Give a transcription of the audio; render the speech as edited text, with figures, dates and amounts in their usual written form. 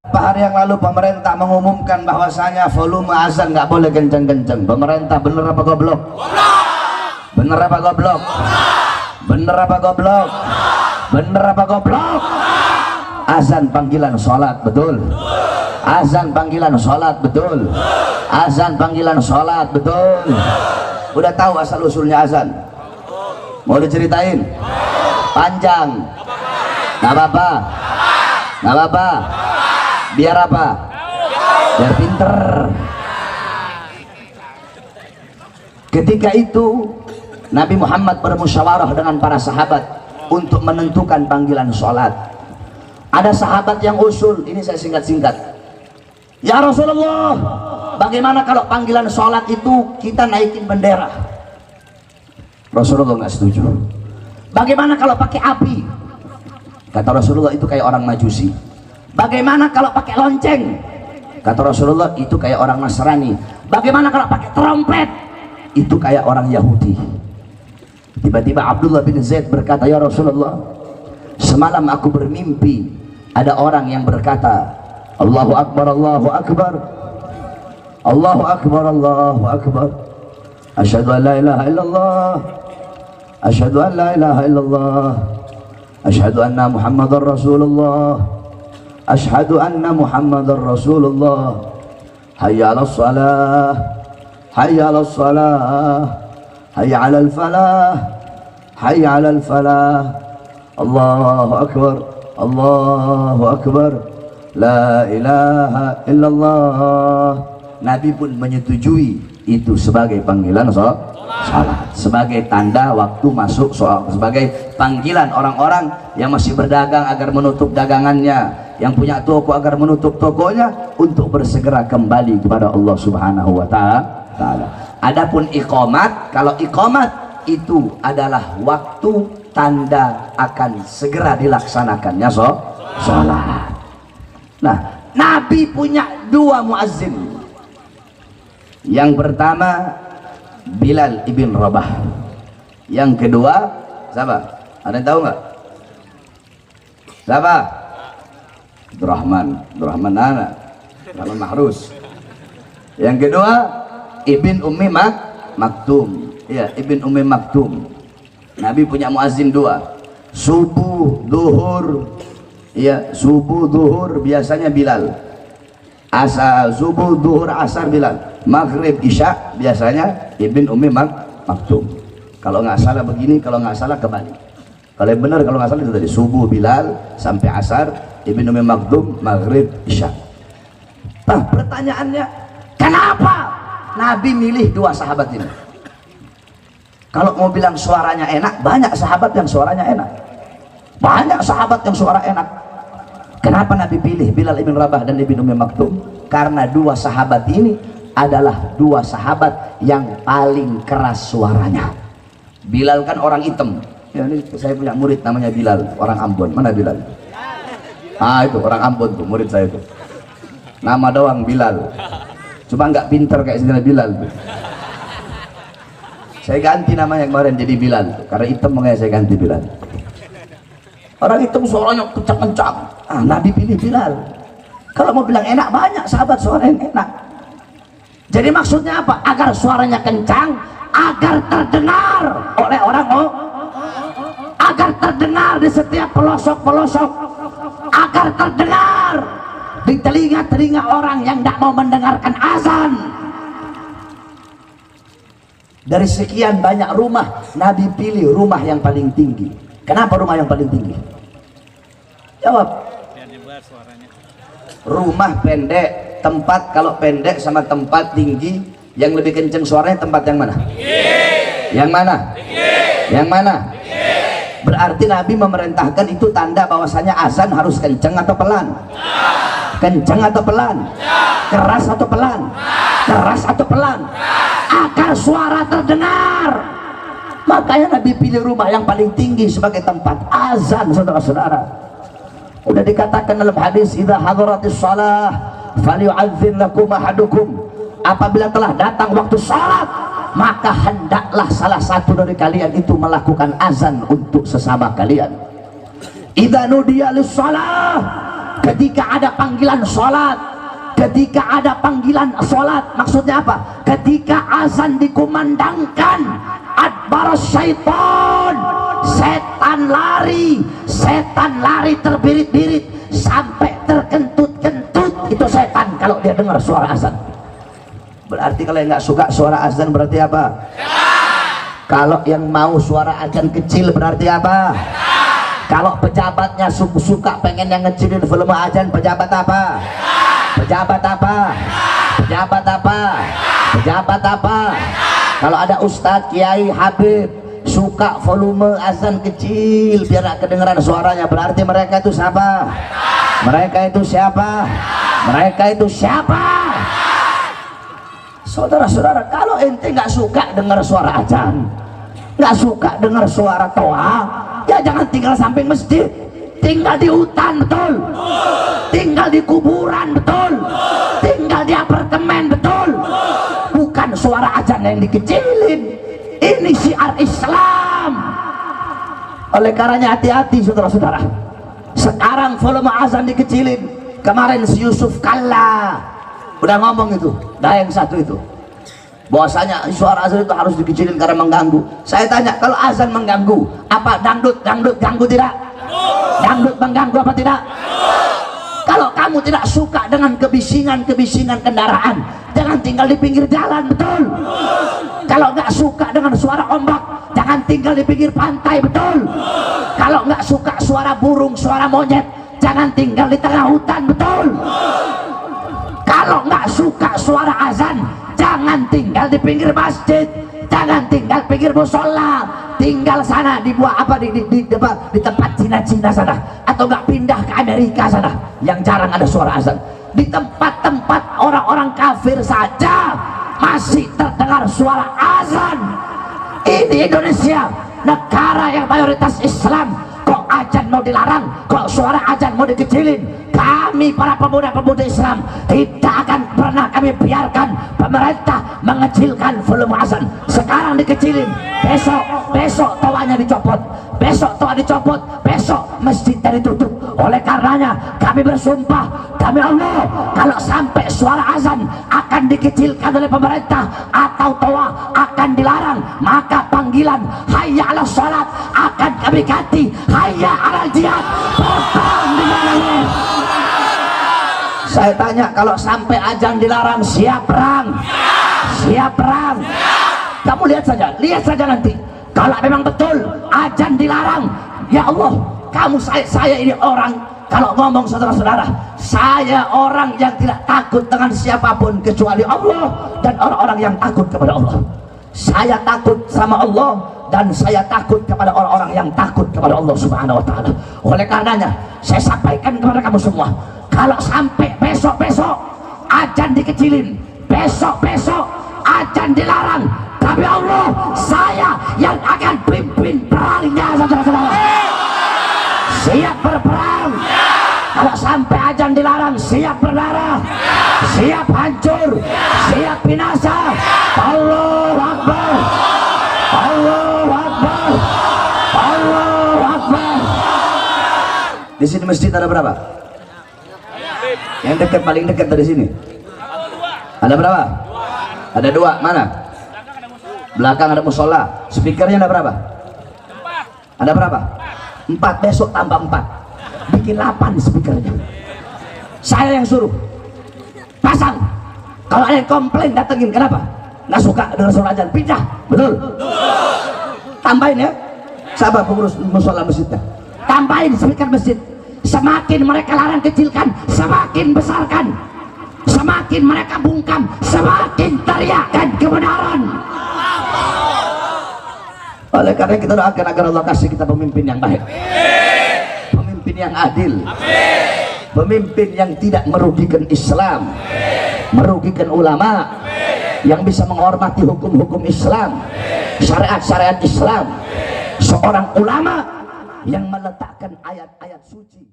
Beberapa hari yang lalu pemerintah mengumumkan bahwasanya volume azan nggak boleh kenceng-kenceng. Pemerintah bener apa goblok? Bener apa goblok? Bener apa goblok? Bener apa goblok? Azan panggilan sholat, betul? Azan panggilan sholat, betul? Azan panggilan sholat, betul? Udah tahu asal usulnya azan? Mau diceritain? Panjang? Nggak apa-apa? Nggak apa-apa? Biar apa? Biar pinter. Ketika itu Nabi Muhammad bermusyawarah dengan para sahabat untuk menentukan panggilan sholat. Ada sahabat yang usul, ini saya singkat-singkat. Ya Rasulullah, bagaimana kalau panggilan sholat itu kita naikin bendera? Rasulullah nggak setuju. Bagaimana kalau pakai api? Kata Rasulullah, itu kayak orang Majusi. Bagaimana kalau pakai lonceng? Kata Rasulullah, itu kayak orang Nasrani. Bagaimana kalau pakai trompet? Itu kayak orang Yahudi. Tiba-tiba Abdullah bin Zaid berkata, ya Rasulullah, semalam aku bermimpi ada orang yang berkata, Allahu Akbar, Allahu Akbar, Allahu Akbar, Allahu Akbar, asyhadu an la ilaha illallah, asyhadu an la ilaha illallah, asyhadu anna Muhammadar Rasulullah, asyhadu anna Muhammadar Rasulullah, hayya 'alas shalah, hayya 'alas shalah, hayya 'alal falah, hayya 'alal falah, Allahu akbar, Allahu akbar, la ilaha illallah. Nabi pun menyetujui itu sebagai panggilan salat, sebagai tanda waktu masuk sholat, sebagai panggilan orang-orang yang masih berdagang agar menutup dagangannya, yang punya toko agar menutup tokonya, untuk bersegera kembali kepada Allah Subhanahu wa ta'ala. Adapun iqamat, kalau iqamat itu adalah waktu tanda akan segera dilaksanakannya sholat. Nah, Nabi punya dua muazzin. Yang pertama Bilal ibn Rabah, yang kedua siapa? Ada yang tahu nggak? Siapa? Abdurrahman anak Abdurrahman Mahrus. Yang kedua Ibn Ummi Maktum. Ya, Ibn Ummi Maktum. Nabi punya muazzin dua, subuh, duhur. Ya, subuh, duhur biasanya Bilal. Asar, subuh, duhur, asar Bilal. Maghrib, isya biasanya Ibn Ummi Maktum. Kalau nggak salah begini, kalau nggak salah kembali. Kalau yang benar, kalau nggak salah itu tadi subuh Bilal sampai asar Ibn Ummi Maktum, maghrib, isya. Nah, pertanyaannya, kenapa Nabi milih dua sahabat ini? Kalau mau bilang suaranya enak, banyak sahabat yang suaranya enak. Banyak sahabat yang suara enak. Kenapa Nabi pilih Bilal ibn Rabah dan Ibn Ummi Maktum? Karena dua sahabat ini adalah dua sahabat yang paling keras suaranya. Bilal kan orang hitam. Ya, ini saya punya murid namanya Bilal, orang Ambon. Mana Bilal? Ah, itu orang Ambon tuh, murid saya itu. Nama doang Bilal. Cuma nggak pinter kayak segala Bilal tuh. Saya ganti namanya kemarin jadi Bilal tuh. Karena hitam makanya saya ganti Bilal. Orang hitam suaranya kencang-kencang. Ah, Nabi pilih Bilal. Kalau mau bilang enak, banyak sahabat suara yang enak. Jadi maksudnya apa? Agar suaranya kencang, agar terdengar oleh orang, agar terdengar di setiap pelosok-pelosok, agar terdengar di telinga-telinga orang yang tidak mau mendengarkan azan. Dari sekian banyak rumah, Nabi pilih rumah yang paling tinggi. Kenapa rumah yang paling tinggi? Jawab. Rumah pendek, tempat kalau pendek sama tempat tinggi, yang lebih kenceng suaranya tempat yang mana? Yang mana? Yang mana? Berarti Nabi memerintahkan itu tanda bahwasanya azan harus kenceng atau pelan? Kenceng atau pelan? Keras atau pelan? Keras atau pelan? Agar suara terdengar. Makanya Nabi pilih rumah yang paling tinggi sebagai tempat azan, saudara-saudara. Udah dikatakan dalam hadis, idza hadaratis shalah falyu'adzin lakum ahadukum. Apabila telah datang waktu salat, maka hendaklah salah satu dari kalian itu melakukan azan untuk sesama kalian. Idza nudiya lis shalah ketika ada panggilan sholat, ketika ada panggilan sholat, maksudnya apa? Ketika azan dikumandangkan, adbar syaitan, setan lari terbirit-birit sampai terkentut-kentut. Itu setan kalau dia dengar suara azan. Berarti kalau yang nggak suka suara azan berarti apa? Kalau yang mau suara azan kecil berarti apa? Kalau pejabatnya suka pengen yang ngecilin volume azan, pejabat apa? Pejabat apa? Pejabat apa? Pejabat apa? Kalau ada ustadz, kiai, habib suka volume azan kecil biar gak kedengeran suaranya, berarti mereka itu siapa? Mereka itu siapa? Mereka itu siapa? Saudara-saudara, kalau ente nggak suka dengar suara azan, nggak suka dengar suara toa, ya jangan tinggal samping masjid, tinggal di hutan, betul, tinggal di kuburan, betul, tinggal di apartemen, betul. Bukan suara azan yang dikecilin, ini syiar Islam. Oleh karenanya hati-hati saudara-saudara, sekarang volume azan dikecilin. Kemarin si Yusuf Kalla udah ngomong itu, yang satu itu, bahwasanya suara azan itu harus dikecilin karena mengganggu. Saya tanya, kalau azan mengganggu, apa dangdut ganggu tidak? Dangdut mengganggu apa tidak? Kalau kamu tidak suka dengan kebisingan kendaraan, jangan tinggal di pinggir jalan, betul. Kalau nggak suka dengan suara ombak, jangan tinggal di pinggir pantai, betul. Kalau nggak suka suara burung, suara monyet, jangan tinggal di tengah hutan, betul. Kalau nggak suka suara azan, jangan tinggal di pinggir masjid, jangan tinggal pinggir musola, tinggal sana di buah apa di tempat Cina sana, atau nggak pindah ke Amerika sana yang jarang ada suara azan. Di tempat-tempat orang-orang kafir saja masih terdengar suara azan. Ini Indonesia, negara yang mayoritas Islam, kok azan mau dilarang, kok suara azan mau dikecilin. Kami para pemuda-pemuda Islam tidak akan pernah kami biarkan pemerintah mengecilkan volume azan. Sekarang dikecilin, besok toanya dicopot, besok toa dicopot, besok masjidnya ditutup. Oleh karenanya kami bersumpah demi Allah, kalau sampai suara azan akan dikecilkan oleh pemerintah atau toa akan dilarang, maka panggilan hayya 'alas sholat akan kami ganti hayya 'alal jihad. Berperang di mana? Saya tanya, kalau sampai azan dilarang, siap perang? Siap perang? Kamu lihat saja nanti. Kalau memang betul azan dilarang, ya Allah, kamu saya ini orang, kalau ngomong saudara-saudara, saya orang yang tidak takut dengan siapapun kecuali Allah dan orang-orang yang takut kepada Allah. Saya takut sama Allah dan saya takut kepada orang-orang yang takut kepada Allah Subhanahu wa taala. Oleh karenanya saya sampaikan kepada kamu semua, kalau sampai besok-besok azan dikecilin, besok-besok azan dilarang, tapi Allah saya yang akan pimpin perangnya, saudara-saudara. Siap berperang. Kalau sampai azan dilarang, siap berdarah, siap hancur, siap binasa. Allahu Akbar, Allahu Akbar, Allahu Akbar. Di sini masjid ada berapa? Yang dekat, paling dekat dari sini ada berapa? Ada dua. Mana? Belakang ada musola. Speakernya ada berapa? Ada berapa? 4. Besok tambah 4, bikin 8 speakernya. Saya yang suruh pasang. Kalau ada yang komplain, datengin. Kenapa? Nggak suka dengan suara azan, pindah. Betul? Tambahin ya, sabar pengurus musola masjidnya, tambahin speaker masjid. Semakin mereka larang kecilkan, semakin besarkan. Semakin mereka bungkam, semakin teriakkan kebenaran. Oleh karena kita doakan agar Allah kasih kita pemimpin yang baik, pemimpin yang adil, pemimpin yang tidak merugikan Islam, merugikan ulama, yang bisa menghormati hukum-hukum Islam, syariat-syariat Islam. Seorang ulama yang meletakkan ayat-ayat suci